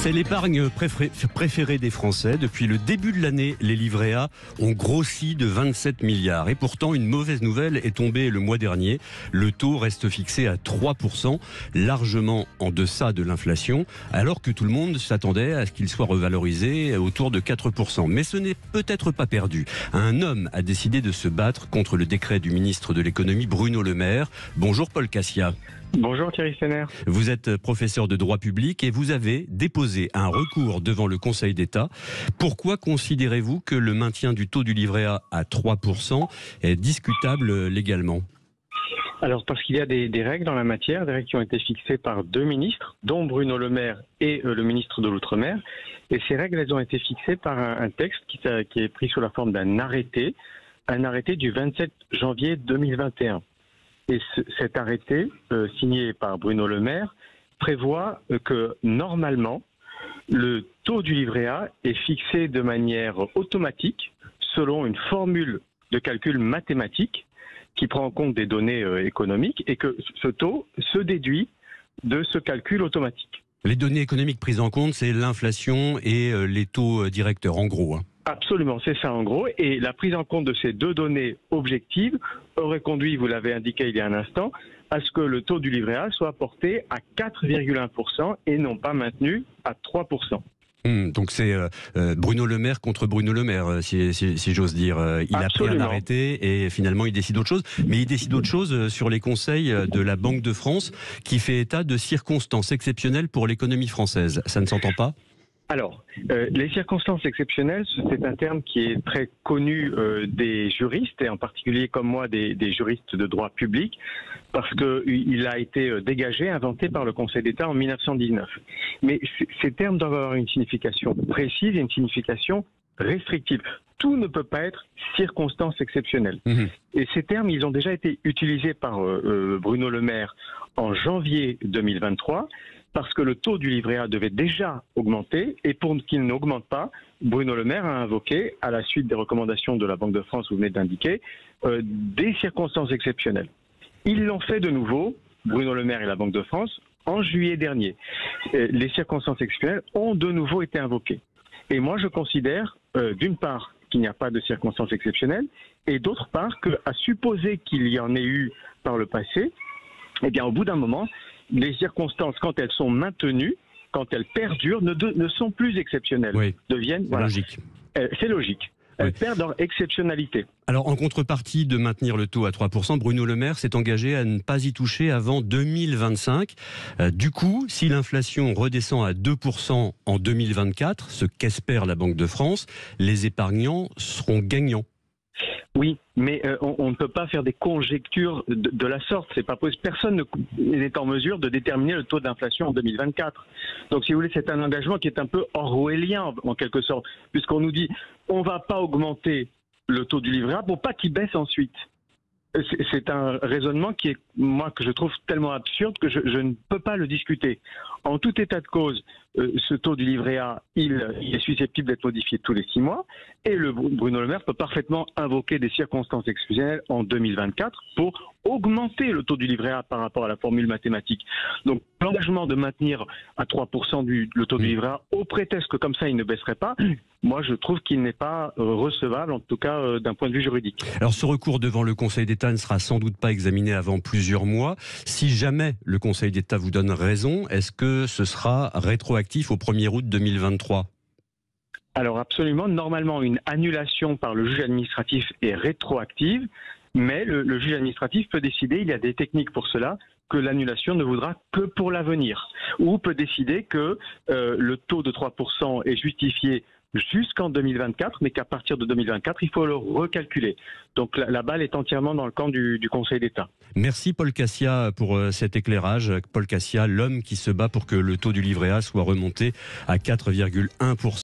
C'est l'épargne préférée des Français. Depuis le début de l'année, les livrets A ont grossi de 27 milliards. Et pourtant, une mauvaise nouvelle est tombée le mois dernier. Le taux reste fixé à 3%, largement en deçà de l'inflation, alors que tout le monde s'attendait à ce qu'il soit revalorisé autour de 4%. Mais ce n'est peut-être pas perdu. Un homme a décidé de se battre contre le décret du ministre de l'économie, Bruno Le Maire. Bonjour Paul Cassia. Bonjour Thierry Sener. Vous êtes professeur de droit public et vous avez déposé un recours devant le Conseil d'État. Pourquoi considérez-vous que le maintien du taux du livret A à 3% est discutable légalement ? Alors parce qu'il y a des règles dans la matière, des règles qui ont été fixées par deux ministres, dont Bruno Le Maire et le ministre de l'Outre-mer. Et ces règles, elles ont été fixées par un texte qui est pris sous la forme d'un arrêté, un arrêté du 27 janvier 2021. Et cet arrêté, signé par Bruno Le Maire, prévoit que normalement, le taux du livret A est fixé de manière automatique selon une formule de calcul mathématique qui prend en compte des données économiques et que ce taux se déduit de ce calcul automatique. Les données économiques prises en compte, c'est l'inflation et les taux directeurs, en gros. Absolument, c'est ça en gros. Et la prise en compte de ces deux données objectives aurait conduit, vous l'avez indiqué il y a un instant, à ce que le taux du livret A soit porté à 4,1% et non pas maintenu à 3%. Donc c'est Bruno Le Maire contre Bruno Le Maire, si j'ose dire. Il a pris un arrêté et finalement il décide autre chose. Mais il décide autre chose sur les conseils de la Banque de France qui fait état de circonstances exceptionnelles pour l'économie française. Ça ne s'entend pas ? Alors, les circonstances exceptionnelles, c'est un terme qui est très connu des juristes, et en particulier comme moi des juristes de droit public, parce qu'il a été dégagé, inventé par le Conseil d'État en 1919. Mais ces termes doivent avoir une signification précise et une signification restrictive. Tout ne peut pas être circonstance exceptionnelle. Et ces termes, ils ont déjà été utilisés par Bruno Le Maire en janvier 2023, parce que le taux du livret A devait déjà augmenter, et pour qu'il n'augmente pas, Bruno Le Maire a invoqué, à la suite des recommandations de la Banque de France, vous venez d'indiquer, des circonstances exceptionnelles. Ils l'ont fait de nouveau, Bruno Le Maire et la Banque de France, en juillet dernier. Les circonstances exceptionnelles ont de nouveau été invoquées. Et moi, je considère, d'une part, qu'il n'y a pas de circonstances exceptionnelles, et d'autre part, qu'à supposer qu'il y en ait eu par le passé, eh bien, au bout d'un moment, les circonstances, quand elles sont maintenues, quand elles perdurent, ne sont plus exceptionnelles. Oui, deviennent, c'est logique. C'est logique. Elles perdent leur exceptionnalité. Alors, en contrepartie de maintenir le taux à 3%, Bruno Le Maire s'est engagé à ne pas y toucher avant 2025. Du coup, si l'inflation redescend à 2% en 2024, ce qu'espère la Banque de France, les épargnants seront gagnants. Oui, mais on ne peut pas faire des conjectures de la sorte. C'est pas possible. Personne n'est en mesure de déterminer le taux d'inflation en 2024. Donc, si vous voulez, c'est un engagement qui est un peu orwellien en quelque sorte, puisqu'on nous dit on va pas augmenter le taux du livret A pour pas qu'il baisse ensuite. C'est un raisonnement qui est, moi, que je trouve tellement absurde que je ne peux pas le discuter. En tout état de cause, ce taux du livret A, il est susceptible d'être modifié tous les 6 mois, et Bruno Le Maire peut parfaitement invoquer des circonstances exceptionnelles en 2024 pour augmenter le taux du livret A par rapport à la formule mathématique. Donc l'engagement de maintenir à 3% le taux du livret A, au prétexte que comme ça il ne baisserait pas, moi je trouve qu'il n'est pas recevable, en tout cas d'un point de vue juridique. Alors ce recours devant le Conseil d'État ne sera sans doute pas examiné avant plusieurs mois. Si jamais le Conseil d'État vous donne raison, est-ce que ce sera rétroactif au 1er août 2023 ? Alors absolument, normalement une annulation par le juge administratif est rétroactive, mais le juge administratif peut décider, il y a des techniques pour cela, que l'annulation ne vaudra que pour l'avenir, ou peut décider que le taux de 3% est justifié jusqu'en 2024, mais qu'à partir de 2024, il faut le recalculer. Donc la balle est entièrement dans le camp du Conseil d'État. Merci Paul Cassia pour cet éclairage. Paul Cassia, l'homme qui se bat pour que le taux du livret A soit remonté à 4,1%.